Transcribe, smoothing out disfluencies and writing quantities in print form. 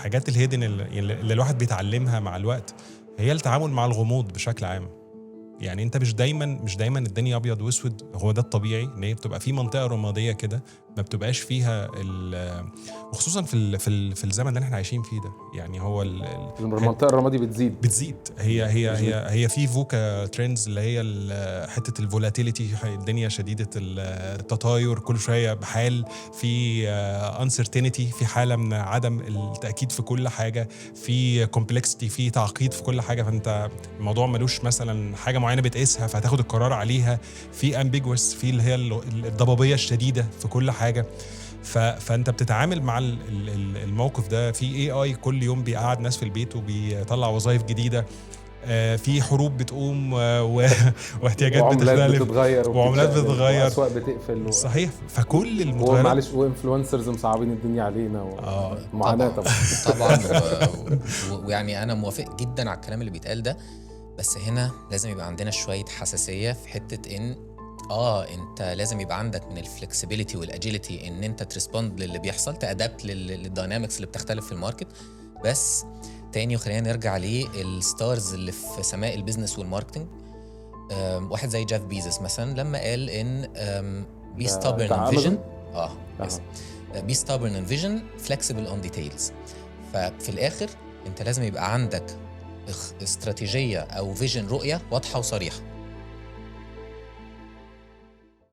الحاجات الهيدن اللي الواحد بيتعلمها مع الوقت هي التعامل مع الغموض بشكل عام. يعني انت مش دايما الدنيا ابيض واسود، هو ده الطبيعي ان هي بتبقى في منطقه رماديه كده ما بتبقاش فيها وخصوصا في الزمن اللي احنا عايشين فيه ده. يعني هو المنطقه الرمادي بتزيد. هي في فوكا ترندز اللي هي حته الفولاتيليتي، الدنيا شديده التطاير، كل شويه بحال، في انسرتينيتي، في حاله من عدم التاكيد في كل حاجه، في كومبلكسيتي، في تعقيد في كل حاجه. فانت الموضوع ملوش مثلا حاجه معينه بتقيسها فهتاخد القرار عليها، في امبيجوس، في اللي هي الضبابيه الشديده في كل حاجه. فانت بتتعامل مع الموقف ده. في AI كل يوم بيقعد ناس في البيت وبيطلع وظائف جديده، في حروب بتقوم واحتياجات بتختلف، وعملات بتتغير، واسواق بتقفل صحيح. فكل المتغيرات معلش وانفلونسرز مصعبين الدنيا علينا معاناة طبعا ويعني انا موافق جدا على الكلام اللي بيتقال ده، بس هنا لازم يبقى عندنا شويه حساسيه في حته ان انت لازم يبقى عندك من الفلكسبيليتي والاجيليتي ان انت تريسبوند للي بيحصل، تادابت للداينامكس اللي بتختلف في الماركت. بس تاني وخلينا نرجع للستارز اللي في سماء البيزنس والماركتنج، واحد زي جيف بيزوس مثلا لما قال ان be stubborn in vision be stubborn in vision flexible on details. ففي الاخر انت لازم يبقى عندك استراتيجية او فيجن، رؤية واضحة وصريحة.